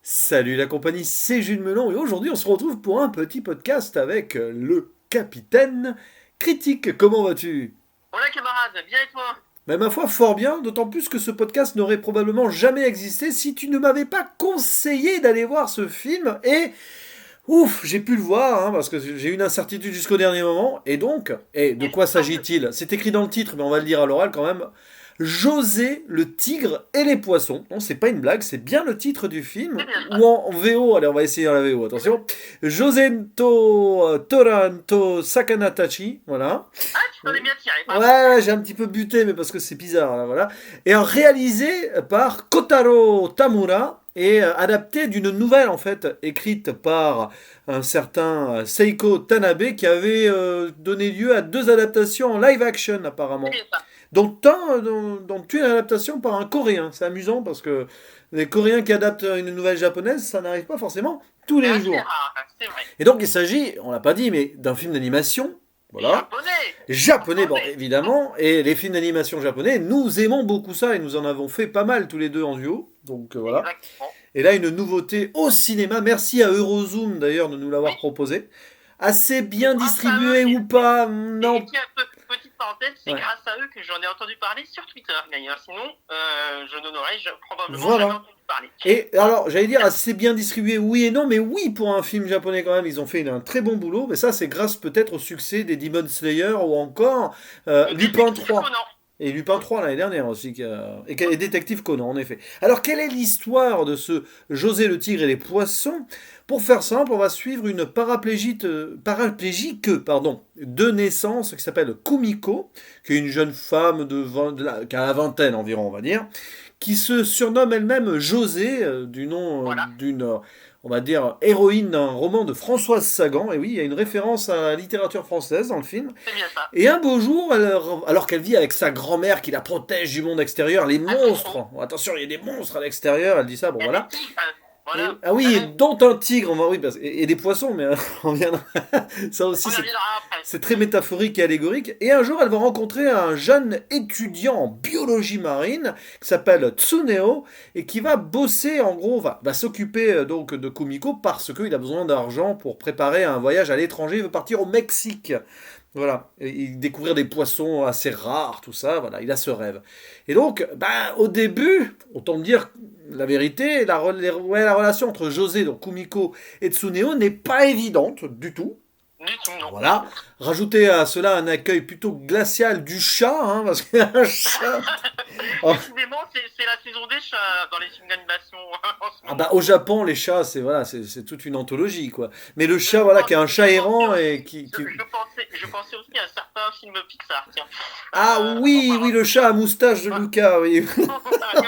Salut la compagnie, c'est Jules Melon et aujourd'hui on se retrouve pour un petit podcast avec le capitaine Critique. Comment vas-tu? Voilà camarade, bien et toi? Ben, ma foi, fort bien, d'autant plus que ce podcast n'aurait probablement jamais existé si tu ne m'avais pas conseillé d'aller voir ce film et ouf, j'ai pu le voir parce que j'ai eu une incertitude jusqu'au dernier moment et donc, et de Il quoi semble, s'agit-il? C'est écrit dans le titre mais on va le dire à l'oral quand même. José le tigre et les poissons. Non, c'est pas une blague, c'est bien le titre du film. c'est bien Ou ça. en VO, allez, on va essayer en la VO, attention. Josento Toranto Sakanatachi, voilà. Ah, tu t'en es bien tiré, pas mal. Ouais, j'ai un petit peu buté, mais parce que c'est bizarre, là, voilà. Et réalisé par Kotaro Tamura et adapté d'une nouvelle, en fait, écrite par un certain Seiko Tanabe, qui avait donné lieu à deux adaptations en live action, C'est apparemment. bien ça. Dont une adaptation par un Coréen. C'est amusant parce que les Coréens qui adaptent une nouvelle japonaise, ça n'arrive pas forcément tous C'est les assez jours. rare, c'est vrai. Et donc il s'agit, on l'a pas dit, mais d'un film d'animation, voilà, Japonais! japonais, bon, Japonais! évidemment, et les films d'animation japonais, nous aimons beaucoup ça et nous en avons fait pas mal tous les deux en duo, donc voilà. Exactement. Et là, une nouveauté au cinéma, merci à Eurozoom d'ailleurs de nous l'avoir Oui. proposé. Assez C'est bien grâce à eux, distribué ou pas, et non. tiens, petite parenthèse, c'est Ouais. grâce à eux que j'en ai entendu parler sur Twitter d'ailleurs. Sinon, je n'en aurais probablement jamais Voilà. entendu parler. Et alors, j'allais dire assez bien distribué, oui et non, mais oui, pour un film japonais quand même, ils ont fait un très bon boulot, mais ça, c'est grâce peut-être au succès des Demon Slayer ou encore Lupin Détective 3. Conan. Et Lupin 3 l'année dernière aussi, et Détective Conan, en effet. Alors, quelle est l'histoire de ce José le Tigre et les Poissons? Pour faire simple, on va suivre une paraplégique de naissance qui s'appelle Kumiko, qui est une jeune femme qui a la vingtaine environ, on va dire, qui se surnomme elle-même José, du nom Voilà, d'une, on va dire, héroïne d'un roman de Françoise Sagan. Et oui, il y a une référence à la littérature française dans le film. c'est bien ça. Et un beau jour, alors qu'elle vit avec sa grand-mère qui la protège du monde extérieur, les Attention, monstres, attention, il y a des monstres à l'extérieur, elle dit ça, bon il y a des voilà. tigres. Voilà. Ah oui, dont un tigre, oui, et des poissons, mais on viendra. Ça aussi, On y reviendra après. c'est très métaphorique et allégorique. Et un jour, elle va rencontrer un jeune étudiant en biologie marine qui s'appelle Tsuneo et qui va bosser, en gros, va s'occuper donc de Kumiko parce qu'il a besoin d'argent pour préparer un voyage à l'étranger. Il veut partir au Mexique. Voilà, et découvrir des poissons assez rares, tout ça, voilà, il a ce rêve. Et donc, au début, autant dire la vérité, la relation entre José, donc Kumiko, et Tsuneo n'est pas évidente du tout. Du tout, non. Voilà. Rajoutez à cela un accueil plutôt glacial du chat, parce qu'un chat. Oh, Décidément, c'est la saison des chats dans les films d'animation en ce ah moment. au Japon, les chats, c'est toute une anthologie, quoi. Mais le Je chat, voilà, qui est un pensais, chat je pensais errant aussi, et qui... je pensais aussi à un certain film Pixar, tiens. Ah En oui, parlant oui, le de chat à chat. moustache de Lucas, oui.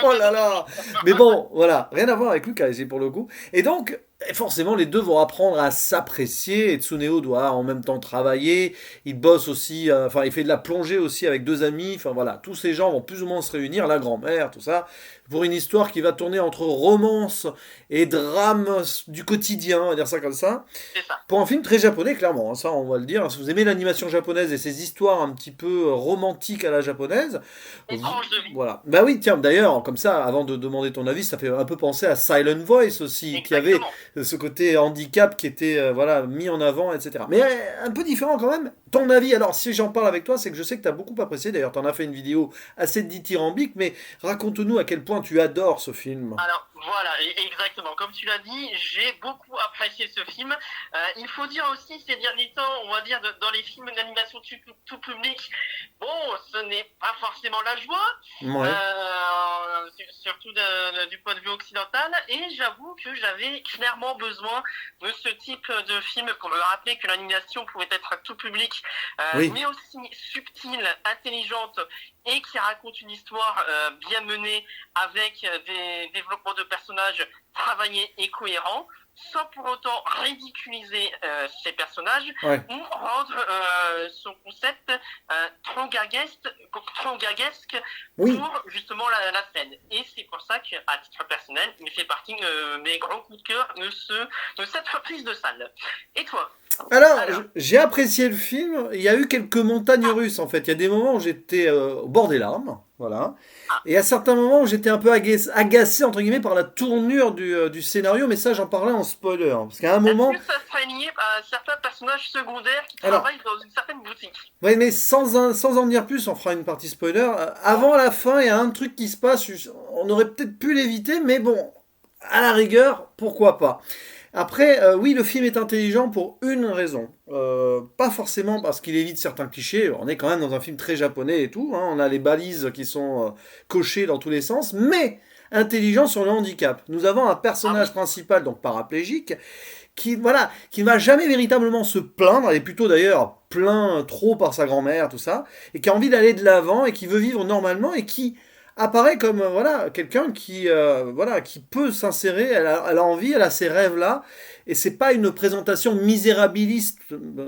Oh là là. Mais bon, voilà, rien à voir avec Lucas ici pour le coup. Et donc, forcément, les deux vont apprendre à s'apprécier. Et Tsuneo doit en même temps travailler. Il bosse aussi, enfin, il fait de la plongée aussi avec deux amis. Enfin voilà, tous ces gens vont plus ou moins se réunir, la grand-mère, tout ça, pour une histoire qui va tourner entre romance et drame du quotidien, on va dire ça comme ça. C'est ça. Pour un film très japonais, clairement, ça on va le dire. Si vous aimez l'animation japonaise et ces histoires un petit peu romantiques à la japonaise, Étrange de vie. voilà. Bah oui, tiens, d'ailleurs, comme ça, avant de demander ton avis, ça fait un peu penser à Silent Voice aussi, qui avait Exactement. ce côté handicap qui était voilà, mis en avant, etc. Mais un peu différent quand même. Ton avis, alors si j'en parle avec toi, c'est que je sais que tu as beaucoup apprécié, d'ailleurs tu en as fait une vidéo assez dithyrambique, mais raconte-nous à quel point tu adores ce film. Alors voilà, exactement. Comme tu l'as dit, j'ai beaucoup apprécié ce film. Il faut dire aussi ces derniers temps, on va dire dans les films d'animation tout public, bon, ce n'est pas forcément la joie, Ouais. surtout du point de vue occidental. Et j'avoue que j'avais clairement besoin de ce type de film pour me rappeler que l'animation pouvait être tout public, Oui. mais aussi subtile, intelligente et qui raconte une histoire bien menée avec des développements de personnages travaillés et cohérents, sans pour autant ridiculiser ces personnages Ouais. ou rendre son concept trop gaguesque Oui. pour justement la scène. Et c'est pour ça qu'à titre personnel, il fait partie de mes grands coups de cœur de cette reprise de salle. Et toi? Alors, Alors, j'ai apprécié le film. Il y a eu quelques montagnes russes en fait. Il y a des moments où j'étais au bord des larmes. Voilà. Ah, Et à certains moments où j'étais un peu agacé, entre guillemets, par la tournure du scénario, mais ça, j'en parlais en spoiler. Parce qu'à un est-ce moment. que ça serait lié à certains personnages secondaires qui Alors, travaillent dans une certaine boutique? ouais, mais sans en dire plus, on fera une partie spoiler. Avant la fin, il y a un truc qui se passe, on aurait peut-être pu l'éviter, mais bon, à la rigueur, pourquoi pas. Après, oui, le film est intelligent pour une raison. Pas forcément parce qu'il évite certains clichés. On est quand même dans un film très japonais et tout, hein. On a les balises qui sont cochées dans tous les sens, mais intelligent sur le handicap. Nous avons un Ah oui, personnage principal, donc paraplégique, qui voilà, qui ne va jamais véritablement se plaindre, elle est plutôt d'ailleurs plaint trop par sa grand-mère, tout ça, et qui a envie d'aller de l'avant et qui veut vivre normalement et qui apparaît comme voilà quelqu'un qui voilà qui peut s'insérer, elle a envie, elle a ces rêves là, et c'est pas une présentation misérabiliste,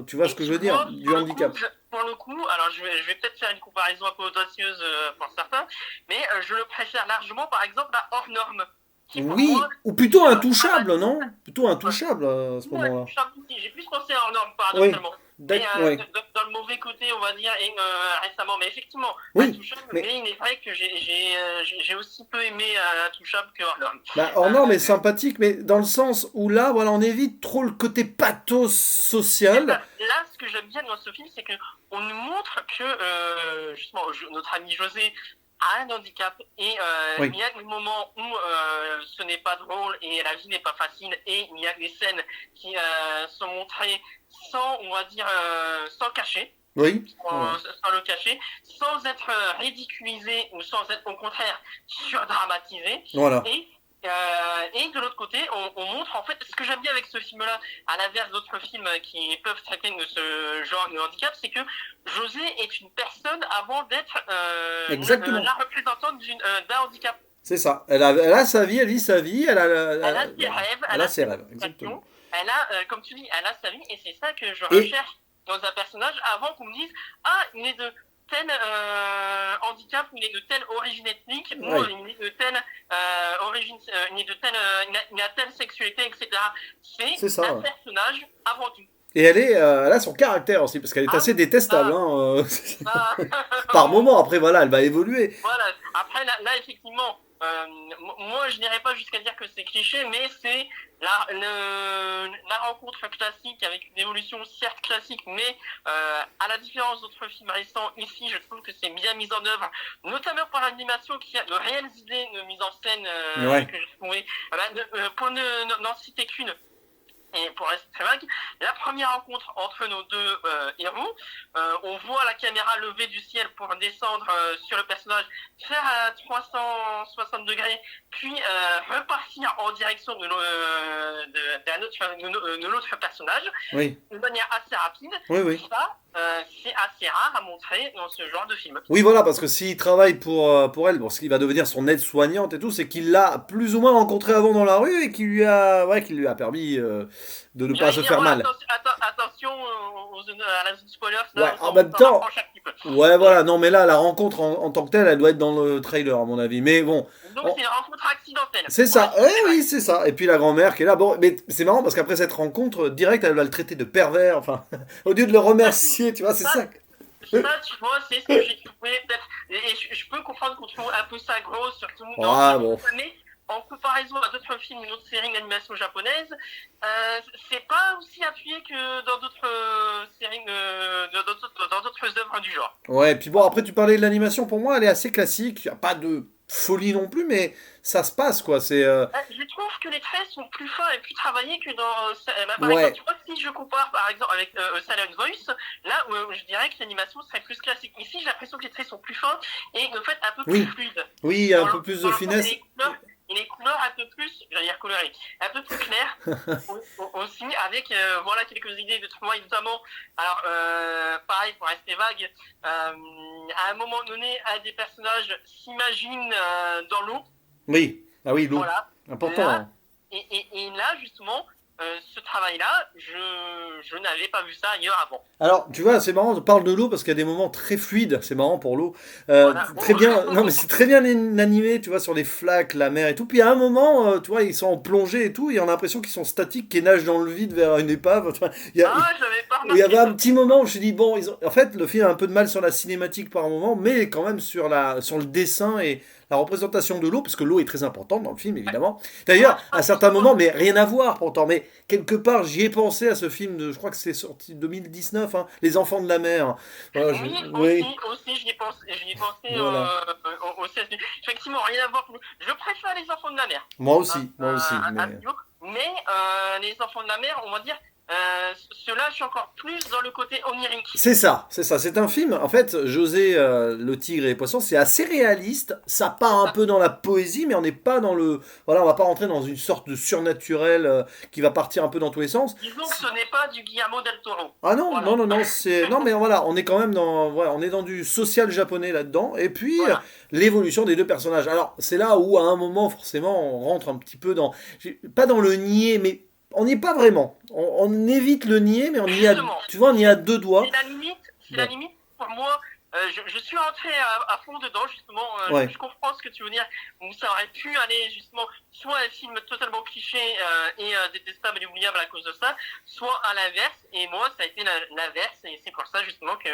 tu vois ce et que je tu veux dire, vois, du handicap. pour le coup, alors je vais peut-être faire une comparaison un peu audacieuse pour certains, mais je le préfère largement, par exemple, à Hors Norme, qui pour moi Oui, ou plutôt travaille. intouchable, non? Plutôt intouchable à ce Moi, moment-là. j'ai plus pensé à Hors Norme, Oui, paradoxalement. Mais oui, dans le mauvais côté, on va dire, et, récemment. Mais effectivement, oui, Intouchable, mais mais il est vrai que j'ai aussi peu aimé Intouchable que Hors Norme. bah, hors norme est sympathique, mais dans le sens où là, voilà, on évite trop le côté pathos C'est social. ça. Là, ce que j'aime bien dans ce film, c'est que on nous montre que justement notre ami José a un handicap et Oui, il y a des moments où ce n'est pas drôle et la vie n'est pas facile et il y a des scènes qui sont montrées sans, on va dire, sans cacher. oui, voilà. Sans le cacher, sans être ridiculisé ou sans être au contraire surdramatisé. Voilà. Et et de l'autre côté, on montre en fait ce que j'aime bien avec ce film-là, à l'inverse d'autres films qui peuvent traiter de ce genre de handicap, c'est que José est une personne avant d'être Exactement. la représentante d'un handicap. C'est ça. Elle a sa vie, elle vit sa vie, Elle a ses rêves, elle elle a a ses ses rêves. Exactement. motivations, elle a, comme tu dis, elle a sa vie, et c'est ça que je Et recherche dans un personnage avant qu'on me dise ah, il est de tel handicap, il est de telle origine ethnique, ou oui, il est de telle origine, il est de telle, il a telle sexualité, etc. C'est c'est un ça. Ouais. personnage avant tout. Et elle a son caractère aussi, parce qu'elle est Ah assez oui, détestable, ça, hein, ça, par moment. Après, voilà, elle va évoluer. voilà. Après, là effectivement, moi, je n'irais pas jusqu'à dire que c'est cliché, mais c'est la rencontre classique avec une évolution certes classique, mais à la différence d'autres films récents, ici, je trouve que c'est bien mis en œuvre, notamment par l'animation qui a de réelles idées de mise en scène Ouais. que j'ai trouvé. Pour n'en citer qu'une, et pour rester très vague, la première rencontre entre nos deux héros, on voit la caméra levée du ciel pour descendre sur le personnage, faire à 360 degrés, puis repartir en direction de l'autre personnage, Oui, de manière assez rapide. oui, oui. Ça, c'est assez rare à montrer dans ce genre de film. Oui, voilà, parce que s'il travaille pour elle, bon, ce qui va devenir son aide-soignante et tout, c'est qu'il l'a plus ou moins rencontrée avant dans la rue et qui lui a permis de ne pas J'allais se dire, faire voilà, mal. attention à la zone spoiler, Ouais, là, en même on s'en temps, rapproche un petit peu. ouais, voilà, non, mais là, la rencontre en tant que telle, elle doit être dans le trailer, à mon avis. Mais bon, Donc on- c'est une rencontre accidentelle, c'est pour ça, rester oui, très oui, vague. c'est ça. Et puis la grand-mère qui est là, bon, mais c'est marrant parce qu'après cette rencontre, direct, elle va le traiter de pervers, enfin, au lieu de le remercier, tu vois, c'est Ça, ça. ça, tu vois, c'est ce que j'ai trouvé peut-être. Et je peux comprendre qu'on trouve un peu ça gros, surtout dans ce Ah, bon. film, mais en comparaison à d'autres films, une autre série d'animation japonaise, c'est pas aussi appuyé que dans d'autres séries, dans d'autres œuvres du genre. Ouais, et puis bon, après, tu parlais de l'animation, pour moi, elle est assez classique. Il n'y a pas de folie non plus, mais ça se passe, quoi. C'est. Je trouve que les traits sont plus fins et plus travaillés que dans. Par exemple, Ouais, tu vois, si je compare par exemple avec Silent Voice, là je dirais que l'animation serait plus classique. Ici, j'ai l'impression que les traits sont plus fins et en fait un peu plus oui, fluides. oui, il y a un Dans peu plus de dans l'ensemble, finesse. et les couleurs un peu plus, j'allais dire colorées, un peu plus claires aussi, avec voilà quelques idées de moi notamment. Alors, pareil, pour rester vague, à un moment donné, un des personnages s'imagine dans l'eau. Oui, ah oui, l'eau. Voilà. Important, Là, hein. et là, justement, ce travail-là, je n'avais pas vu ça ailleurs avant. Alors, tu vois, c'est marrant, on parle de l'eau parce qu'il y a des moments très fluides, c'est marrant pour l'eau. Voilà. Très Oh. bien, non mais c'est très bien animé, tu vois, sur les flaques, la mer et tout. Puis à un moment, tu vois, ils sont en plongée et tout, et on a l'impression qu'ils sont statiques, qu'ils nagent dans le vide vers une épave. Tu vois. Ah, j'avais pas Il y avait remarqué un ça. petit moment où je me suis dit, bon, en fait, le film a un peu de mal sur la cinématique par moment, mais quand même sur le dessin et la représentation de l'eau, parce que l'eau est très importante dans le film, évidemment. D'ailleurs, à certains moments, mais rien à voir pourtant, mais quelque part, j'y ai pensé à ce film je crois que c'est sorti 2019, hein, Les Enfants de la Mer. Voilà, Oui, oui, aussi, j'y ai pensé voilà. au CSD. Effectivement, rien à voir. Je préfère les enfants de la mer Moi aussi, à mais... Bio, mais les enfants de la mer, on va dire, ceux-là, je suis encore plus dans le côté onirique. C'est ça, c'est un film. En fait, José, le tigre et les poissons, c'est assez réaliste. Ça part un peu dans la poésie, mais on n'est pas dans le. Voilà, on va pas rentrer dans une sorte de surnaturel qui va partir un peu dans tous les sens. Disons que ce n'est pas du Guillermo del Toro. Ah non, Voilà, c'est. Non, mais voilà, on est quand même dans. Voilà, on est dans du social japonais là-dedans. Et puis, voilà. l'évolution des deux personnages. Alors, c'est là où, à un moment, forcément, on rentre un petit peu dans. Pas dans le niais, mais. On n'y est pas vraiment. On évite le niais, mais on y a. Justement, Tu vois, on y a deux doigts. c'est la Bon, limite pour moi. Je suis entré à fond dedans, justement. ouais. Je comprends ce que tu veux dire. Où ça aurait pu aller, justement, soit un film totalement cliché et détestable et oubliable à cause de ça, soit à l'inverse. Et moi, ça a été l'inverse. Et c'est pour ça, justement, que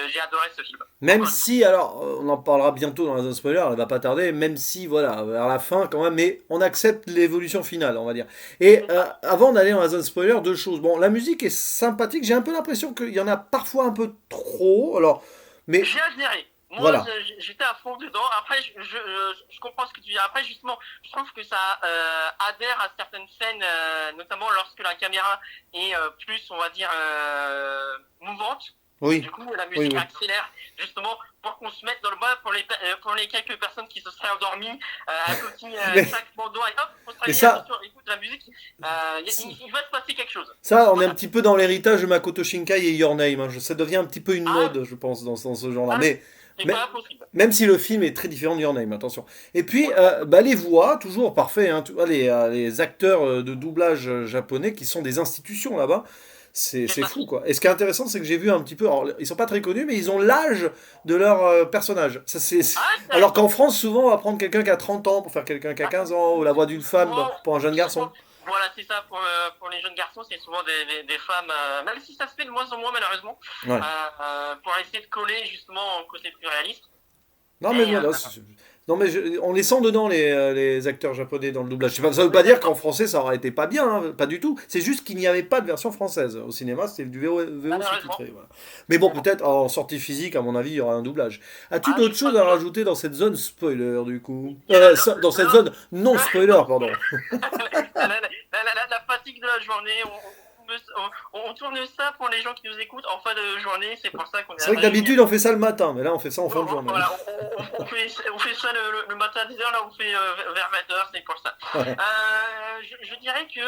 j'ai adoré ce film. Même Encore une fois. si, alors, on en parlera bientôt dans la zone spoiler, elle va pas tarder, même si, voilà, vers la fin quand même, mais on accepte l'évolution finale, on va dire. Et C'est ça. avant d'aller dans la zone spoiler, deux choses. Bon, la musique est sympathique, j'ai un peu l'impression qu'il y en a parfois un peu trop, alors, mais J'ai adhéré. Moi, voilà. j'étais à fond dedans. Après, je comprends ce que tu dis. Après, justement, je trouve que ça adhère à certaines scènes, notamment lorsque la caméra est plus, on va dire, mouvante. Oui, Du coup, la oui, musique oui. accélère, justement, pour qu'on se mette dans le bas pour les quelques personnes qui se seraient endormies, un petit Mais, claquement de doigts et hop, faut se mais réveiller, ça, attention, écoute la musique, il va se passer quelque chose. ça, on est un Voilà. petit peu dans l'héritage de Makoto Shinkai et Your Name, hein. Ça devient un petit peu une Ah, mode, je pense, dans ce genre-là. ah, c'est Mais pas impossible. même si le film est très différent de Your Name, attention. Et puis, Ouais. bah, les voix, toujours parfait, hein, tu vois, les acteurs de doublage japonais qui sont des institutions là-bas, C'est c'est ça. fou, quoi. Et ce qui est intéressant, c'est que j'ai vu un petit peu, alors, ils sont pas très connus, mais ils ont l'âge de leur personnage. Ah, Alors qu'en intéressant. France, souvent, on va prendre quelqu'un qui a 30 ans pour faire quelqu'un qui a Ah, 15 ans, ou la voix d'une femme souvent, pour un jeune garçon. souvent, voilà, c'est ça pour les jeunes garçons, c'est souvent des femmes, même si ça se fait de moins en moins malheureusement, Ouais. pour essayer de coller justement au côté plus réaliste. Non, mais Mais voilà. Non, mais on les sent dedans, les acteurs japonais dans le doublage. Ça veut pas dire qu'en français, ça aurait été pas bien, hein, pas du tout. C'est juste qu'il n'y avait pas de version française. Au cinéma, c'était du VO malheureusement, sous-titré. Voilà. Mais bon, peut-être en sortie physique, à mon avis, il y aura un doublage. As-tu ah, d'autres je crois choses à que rajouter dans cette zone spoiler, du coup Dans cette alors, zone non spoiler, pardon. la fatigue de la journée, on tourne ça pour les gens qui nous écoutent en fin de journée, c'est pour ça qu'on est C'est vrai que réunis. d'habitude, on fait ça le matin, mais là, on fait ça en fin de journée. Voilà, on fait ça le matin à 10h, là on fait vers 20h, c'est pour ça. Ouais. Je dirais que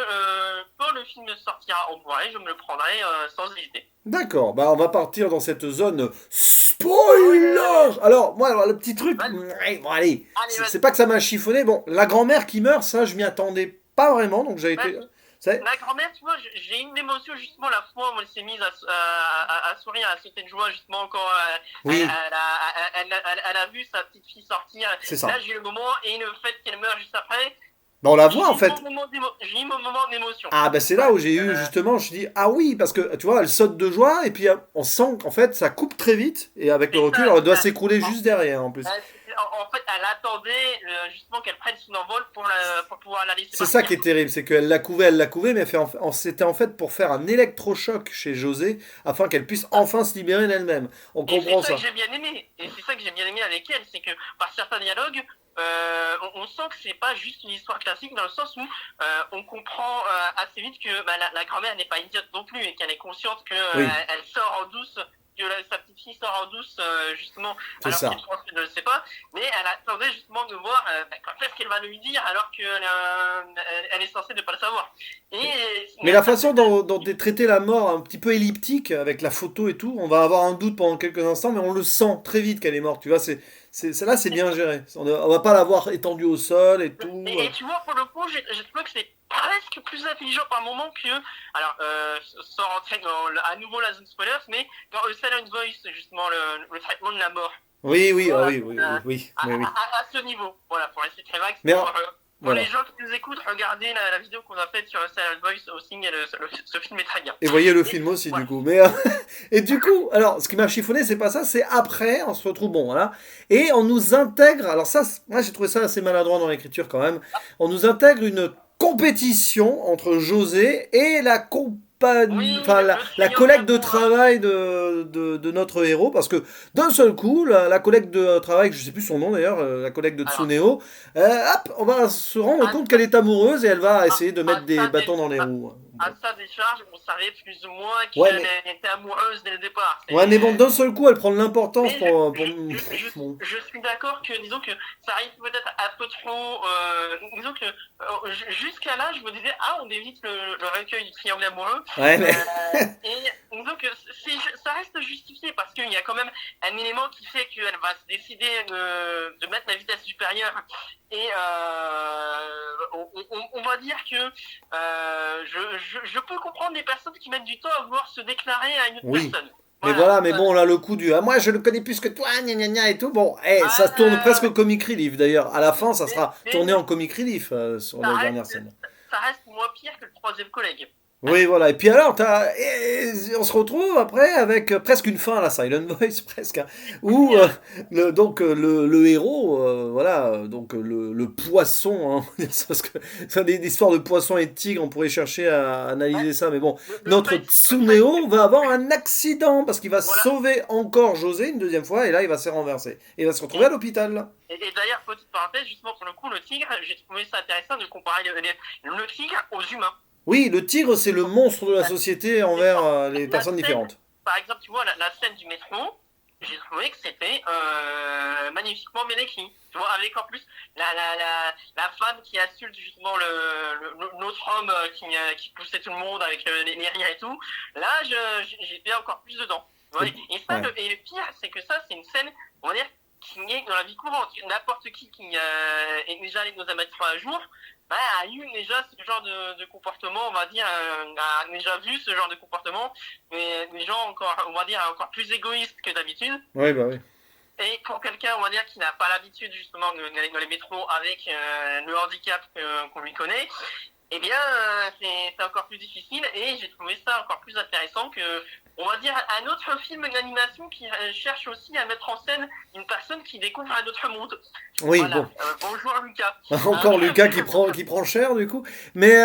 quand le film sortira en Blu-ray, je me le prendrai sans hésiter. D'accord, bah on va partir dans cette zone spoiler. Alors, moi, alors, le petit truc, Vas-y, ouais, bon, allez, allez, c'est vas-y. pas que ça m'a chiffonné. Bon, la grand-mère qui meurt, ça, je m'y attendais pas vraiment, donc j'ai Ouais, été. C'est- ma grand-mère, tu vois, j'ai une émotion justement la fois où elle s'est mise à sourire, à sauter de joie justement quand Oui, elle a vu sa petite fille sortir. c'est Là, ça. j'ai eu le moment et le fait qu'elle meure juste après, Bah, on la voit en fait. j'ai eu mon moment d'émotion. Ah, bah c'est là Voilà. où j'ai eu justement, je dis, ah oui, parce que tu vois, elle saute de joie, et puis on sent qu'en fait, ça coupe très vite, et avec le recul, elle C'est doit ça. s'écrouler juste derrière en plus. En fait, elle attendait justement qu'elle prenne son envol pour pouvoir la laisser C'est ça partir. qui est terrible, c'est qu'elle l'a couvée, mais c'était en fait pour faire un électrochoc chez José, afin qu'elle puisse enfin se libérer d'elle-même. On Et c'est comprend ça ça. que j'ai bien aimé. Et c'est ça que j'ai bien aimé avec elle, c'est que par certains dialogues, on sent que c'est pas juste une histoire classique dans le sens où on comprend assez vite que bah, la grand-mère n'est pas idiote non plus et qu'elle est consciente que Oui, elle sort en douce, que sa petite fille sort en douce justement c'est alors ça. qu'elle pense qu'elle ne le sait pas, mais elle attendait justement de voir bah, quand est-ce qu'elle va lui dire alors qu'elle est censée ne pas le savoir. Et Mais la façon dont est traitée la mort, un petit peu elliptique, avec la photo et tout, on va avoir un doute pendant quelques instants, mais on le sent très vite qu'elle est morte. Tu vois, Celle-là, c'est bien géré. On va pas l'avoir étendue au sol et tout. Et tu vois, pour le coup, j'ai trouvé que c'est presque plus intelligent par moment que. Alors, sans rentrer à nouveau la zone spoilers, mais dans A Silent Voice, justement, le traitement de la mort. Oui, oui, ah Voilà, oui, oui, oui, oui, à, oui, oui. à ce niveau. Voilà, pour rester très vague. Mais Pour les voilà. gens qui nous écoutent, regardez la vidéo qu'on a faite sur A Silent Voice aussi, ce film est très bien. Et voyez le Et, film aussi, du voilà. coup. Et du coup, alors, ce qui m'a chiffonné, c'est pas ça, c'est après, on se retrouve, bon, voilà. Et on nous intègre, alors ça, moi j'ai trouvé ça assez maladroit dans l'écriture quand même. On nous intègre une compétition entre José et la compagnie, Oui, enfin, le la triangle collègue de amoureux. travail de notre héros, parce que d'un seul coup, la collègue de travail, je sais plus son nom d'ailleurs, la collègue de Alors, Tsuneo, hop, on va se rendre à, compte qu'elle est amoureuse et elle va essayer de à mettre des sa bâtons dans les à, roues. à Bon. sa décharge, on savait plus ou moins Ouais, qu'elle mais était amoureuse dès le départ. Ouais, mais bon, d'un seul coup, elle prend de l'importance Mais pour... Bon. je suis d'accord que, disons que ça arrive peut-être un peu trop. Disons que jusqu'à là, je me disais, ah, on évite le recueil du triangle amoureux. Ouais, mais... Et disons que ça reste justifié parce qu'il y a quand même un élément qui fait qu'elle va se décider de mettre la vitesse supérieure. Et on va dire que je peux comprendre les personnes qui mettent du temps à vouloir se déclarer à une autre Oui. personne. Mais Voilà. voilà, mais bon, là, le coup du... Ah, moi, je le connais plus que toi, gna gna gna et tout. Bon, ça tourne presque au comic relief, d'ailleurs. À la fin, ça sera tourné Mais en comic relief sur ça la dernière reste, scène. ça reste moins pire que le troisième collègue. Oui, voilà. Et puis alors, on se retrouve après avec presque une fin à la Silent Voice, presque, hein, où le héros, voilà, donc le poisson, hein, parce que c'est des histoires de poissons et de tigres, on pourrait chercher à analyser ça, mais bon, notre Le fait, Tsuneo va avoir un accident parce qu'il va voilà. sauver encore José une deuxième fois, et là, il va se renverser. Et il va se retrouver à l'hôpital, là. Et d'ailleurs, petite parenthèse, justement pour le coup, le tigre, j'ai trouvé ça intéressant de comparer le tigre aux humains. Oui, le tigre, c'est le monstre de la La, société envers les la personnes scène, différentes. par exemple, tu vois, la scène du métro, j'ai trouvé que c'était magnifiquement bien écrit. Tu vois, avec en plus la femme qui insulte justement l'autre homme qui poussait tout le monde avec les rires et tout. Là, j'étais encore plus dedans. Ouais. Et ça, Ouais. et le pire, c'est que ça, c'est une scène, on va dire, qui est dans la vie courante. N'importe qui est déjà allé dans un métro un jour, bah, a eu déjà ce genre de comportement, on va dire, a déjà vu ce genre de comportement, mais des gens encore, on va dire, encore plus égoïstes que d'habitude. Oui, bah oui. Et pour quelqu'un, on va dire, qui n'a pas l'habitude justement d'aller dans les métros avec le handicap qu'on lui connaît, eh bien, c'est encore plus difficile et j'ai trouvé ça encore plus intéressant que, on va dire, un autre film d'animation qui cherche aussi à mettre en scène une personne qui découvre un autre monde. Oui, Voilà. bon. Bonjour Lucas. Encore Lucas qui prend cher du coup. Mais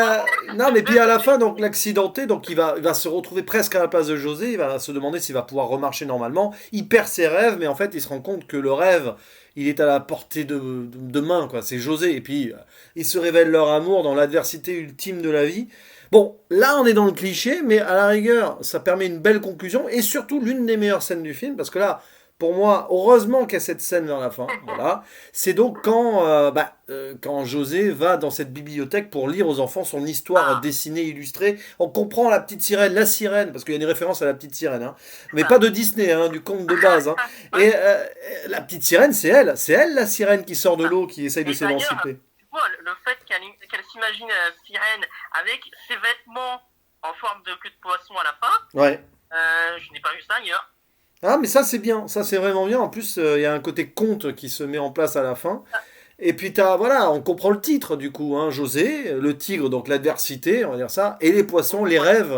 non, mais puis à la fin, donc l'accidenté, donc il va se retrouver presque à la place de José. Il va se demander s'il va pouvoir remarcher normalement. Il perd ses rêves, mais en fait, il se rend compte que le rêve, il est à la portée de main, quoi. C'est José. Et puis, ils se révèlent leur amour dans l'adversité ultime de la vie. Bon, là, on est dans le cliché, mais à la rigueur, ça permet une belle conclusion et surtout l'une des meilleures scènes du film, parce que là, pour moi, heureusement qu'il y a cette scène vers la fin. Voilà. C'est donc quand José va dans cette bibliothèque pour lire aux enfants son histoire dessinée, illustrée. On comprend la petite sirène, la sirène, parce qu'il y a une référence à la petite sirène, hein. Mais pas de Disney, hein, du conte de base, hein. Et la petite sirène, c'est elle la sirène qui sort de l'eau, qui essaye de s'émanciper. Tu vois, le fait qu'elle s'imagine sirène avec ses vêtements en forme de queue de poisson à la fin, Ouais. je n'ai pas vu ça ailleurs. Ah, mais ça c'est bien, ça c'est vraiment bien. En plus, il y a un côté conte qui se met en place à la fin. Et puis voilà, on comprend le titre du coup, hein, José, le tigre, donc l'adversité, on va dire ça, et les poissons, les rêves,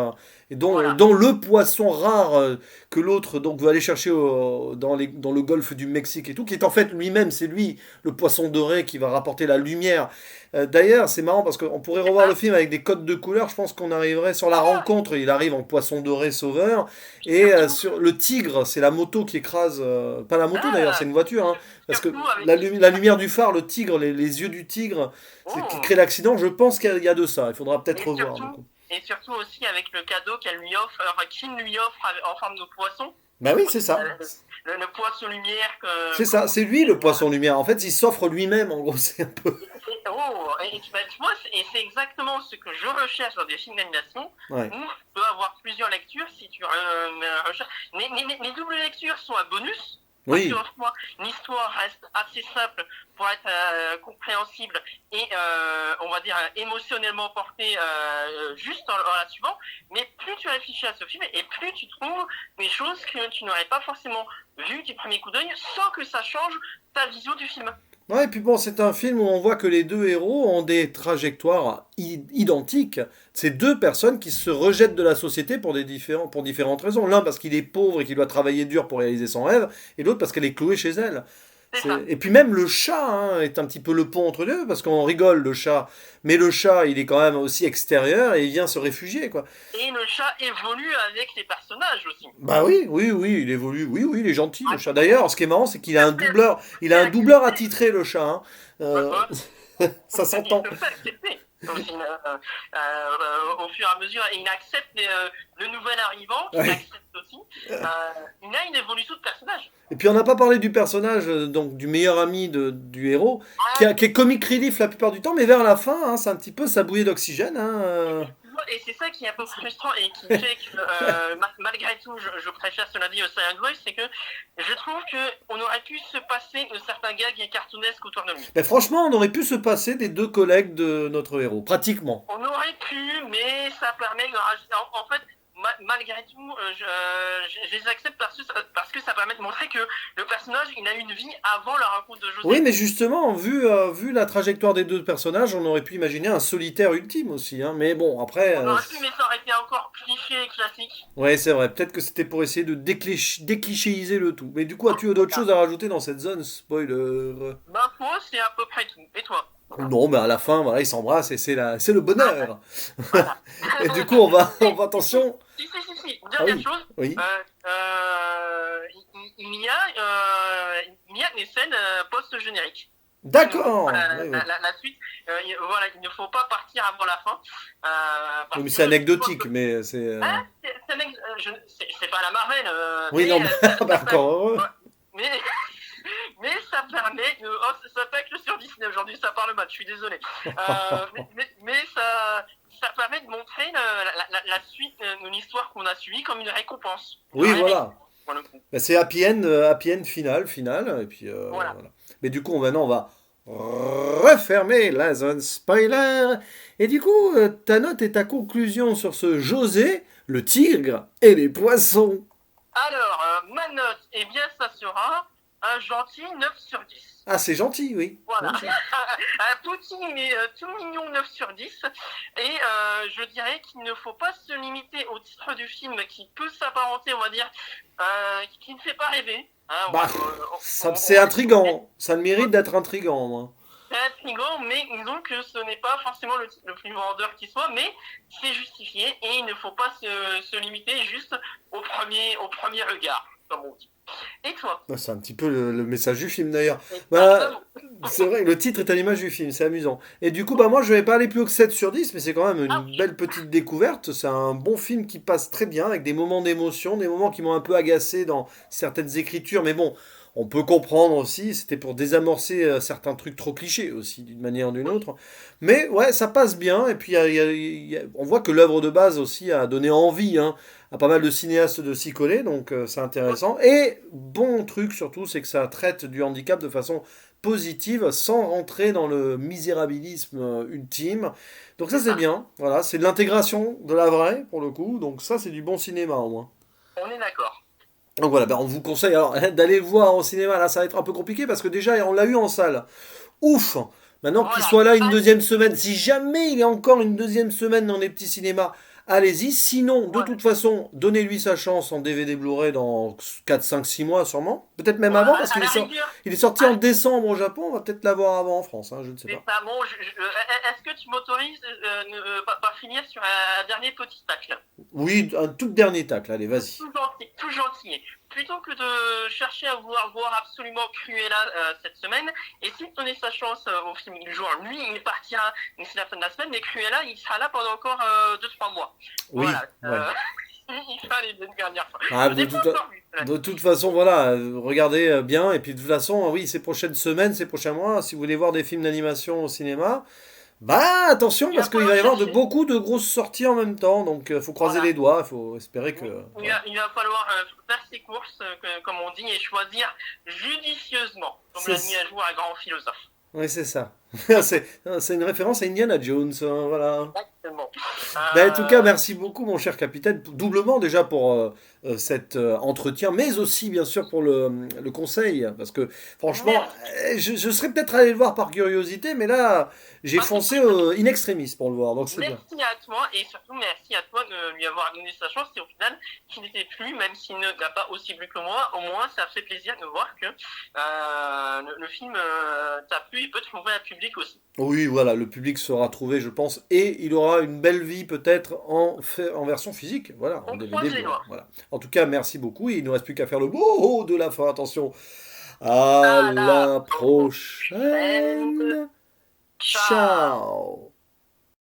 et dont le poisson rare que l'autre donc veut aller chercher dans le golfe du Mexique et tout, qui est en fait lui-même, c'est lui, le poisson doré qui va rapporter la lumière. D'ailleurs, c'est marrant parce qu'on pourrait revoir le film avec des codes de couleurs, je pense qu'on arriverait sur la rencontre, il arrive en poisson doré sauveur, et sur le tigre, c'est la moto qui écrase, pas la moto d'ailleurs, c'est une voiture, hein, parce que la lumière du phare, le tigre, les yeux du tigre, c'est qui crée l'accident, je pense qu'il y a de ça, il faudra peut-être revoir. Du coup. Et surtout aussi avec le cadeau qu'elle lui offre, enfin Kim lui offre en forme de poisson. Bah oui, c'est ça. Le poisson lumière. C'est ça, c'est lui le poisson lumière. En fait, il s'offre lui-même, en gros, c'est un peu. Et tu vois, et c'est exactement ce que je recherche dans des films d'animation, Ouais. où tu peux avoir plusieurs lectures si tu recherches. Les doubles lectures sont un bonus. Oui. Rassure-toi, l'histoire reste assez simple pour être compréhensible et, on va dire, émotionnellement portée juste en la suivant. Mais plus tu réfléchis à ce film et plus tu trouves des choses que tu n'aurais pas forcément vues du premier coup d'œil sans que ça change ta vision du film. Ouais, et puis bon, c'est un film où on voit que les deux héros ont des trajectoires identiques. C'est deux personnes qui se rejettent de la société pour différentes raisons. L'un parce qu'il est pauvre et qu'il doit travailler dur pour réaliser son rêve, et l'autre parce qu'elle est clouée chez elle. C'est ça. Et puis même le chat hein, est un petit peu le pont entre les deux, parce qu'on rigole le chat, mais le chat il est quand même aussi extérieur et il vient se réfugier quoi. Et le chat évolue avec les personnages aussi. Bah oui, oui, oui, il évolue, oui, oui, il est gentil le Ah, chat. D'ailleurs, ce qui est marrant, c'est qu'il a un doubleur, il a un doubleur attitré le chat. Hein. Euh, ça il s'entend. se fait accepter aussi, au fur et à mesure, et il accepte le nouvel arrivant, qu'il Ouais. accepte aussi. Il a une évolution de personnage. Et puis on n'a pas parlé du personnage, donc du meilleur ami du héros, Ah, qui est comic relief la plupart du temps, mais vers la fin, hein, c'est un petit peu sa bouillée d'oxygène. Hein, et c'est ça qui est un peu frustrant et qui fait que malgré tout, je préfère cela dit au Silent Voice, c'est que je trouve qu'on aurait pu se passer de certains gags cartoonesques autour de lui. Mais franchement, on aurait pu se passer des deux collègues de notre héros, pratiquement. On aurait pu, mais ça permet de rajouter. En fait, malgré tout, je les accepte parce que ça permet de montrer que le personnage, il a une vie avant la rencontre de Oui, José. mais justement, vu la trajectoire des deux personnages, on aurait pu imaginer un solitaire ultime aussi. Hein. Mais bon, après, On aurait pu, mais ça aurait été encore cliché et classique. ouais, c'est vrai. Peut-être que c'était pour essayer de déclichéiser le tout. Mais du coup, as-tu d'autres choses à rajouter dans cette zone spoiler? Ben, moi, c'est à peu près tout. Et toi? Non, mais à la fin, voilà, ils s'embrassent et c'est le Ah, ben, bonheur. voilà. Et du coup, attention. Si. Ah Dernière oui, chose, oui. il y a des scènes post-génériques. D'accord. Oui, oui. La suite, voilà, il ne faut pas partir avant la fin. Oui, Parce mais que c'est anecdotique, mais c'est. ah, c'est pas la Marvel, Oui, non, bah, encore heureux. mais, mais ça permet de. Oh, ça tacle sur Disney aujourd'hui, ça parle mal, je suis désolé. Mais ça permet de montrer la suite de l'histoire qu'on a suivie comme une récompense. Oui, voilà. Pour le coup. Bah, c'est happy end final, et puis Voilà. voilà. Mais du coup, maintenant, on va refermer la zone spoiler. Et du coup, ta note et ta conclusion sur ce José, le tigre et les poissons. Alors, ma note, eh bien, ça sera un gentil 9 sur 10. Ah, c'est gentil, oui. Voilà. Gentil. Un petit, mais tout mignon 9 sur 10. Et je dirais qu'il ne faut pas se limiter au titre du film qui peut s'apparenter, on va dire, qui ne fait pas rêver. Hein, Bah, c'est intriguant. Ça le mérite d'être intriguant, moi. c'est intriguant, mais disons que ce n'est pas forcément le plus vendeur qui soit, mais c'est justifié et il ne faut pas se limiter juste au premier regard, comme on dit. Et toi? Bah, c'est un petit peu le message du film, d'ailleurs. Bah, Exactement. c'est vrai, le titre est à l'image du film, c'est amusant. Et du coup, bah, moi, je vais pas aller plus haut que 7 sur 10, mais c'est quand même Ah une oui, belle petite découverte. C'est un bon film qui passe très bien, avec des moments d'émotion, des moments qui m'ont un peu agacé dans certaines écritures, mais bon, on peut comprendre aussi, c'était pour désamorcer certains trucs trop clichés aussi, d'une manière ou d'une autre. Mais ouais, ça passe bien, et puis on voit que l'œuvre de base aussi a donné envie, hein, à pas mal de cinéastes de s'y coller, donc c'est intéressant. Et bon truc surtout, c'est que ça traite du handicap de façon positive, sans rentrer dans le misérabilisme ultime. Donc ça c'est c'est ça. bien, voilà, c'est de l'intégration de la vraie pour le coup, donc ça c'est du bon cinéma au moins. On est d'accord. Donc voilà, ben on vous conseille alors d'aller le voir au cinéma, là ça va être un peu compliqué parce que déjà on l'a eu en salle. Ouf! Maintenant qu'il Voilà. soit là une deuxième semaine, si jamais il est encore une deuxième semaine dans les petits cinémas, allez-y. Sinon, de Voilà. toute façon, donnez-lui sa chance en DVD Blu-ray dans 4 5 6 mois sûrement. Peut-être même Voilà. avant parce À qu'il la rigueur, il est sorti en décembre au Japon, on va peut-être l'avoir avant en France, hein, je ne sais c'est pas. ça. Bon, est-ce que tu m'autorises par finir sur un dernier petit tacle? Oui, un tout dernier tacle, allez, vas-y. Tout gentil. Plutôt que de chercher à vouloir voir absolument Cruella cette semaine, et s'il donnait sa chance au film du jour, lui, il partira d'ici la fin de la semaine, mais Cruella, il sera là pendant encore 2-3 mois. Oui, Voilà. ouais. Il fallait une dernière fois. Ah, Je n'ai pas encore vu. de toute façon, voilà, regardez bien. Et puis de toute façon, oui, ces prochaines semaines, ces prochains mois, si vous voulez voir des films d'animation au cinéma, Bah attention Il va parce qu'il va falloir y avoir chercher. beaucoup de grosses sorties en même temps, donc faut croiser Voilà. les doigts, il faut espérer que... voilà. Il va falloir faire ses courses, comme on dit, et choisir judicieusement, comme l'a mis C'est... à jour un grand philosophe. Oui, c'est ça. C'est une référence à Indiana Jones, voilà. Exactement. Ben, en tout cas, Euh, merci beaucoup, mon cher capitaine, doublement déjà pour cet entretien, mais aussi, bien sûr, pour le conseil. Parce que, franchement, merci. je serais peut-être allé le voir par curiosité, mais là, j'ai Pas de foncé souci, pas de souci. in extremis pour le voir, donc c'est bien. Merci à toi et surtout merci à toi de lui avoir donné sa chance et au final qu'il n'était plus, même s'il ne l'a pas aussi vu que moi, au moins ça fait plaisir de voir que le film t'a plu et peut trouver un public aussi. Oui, voilà, le public sera trouvé, je pense, et il aura une belle vie peut-être en version physique, voilà, en On DVD, croise les Blu-ray, doigts. voilà. En tout cas, merci beaucoup, et il ne nous reste plus qu'à faire le mot de la fin, attention. À À la la prochaine. prochaine. Ciao. Ciao.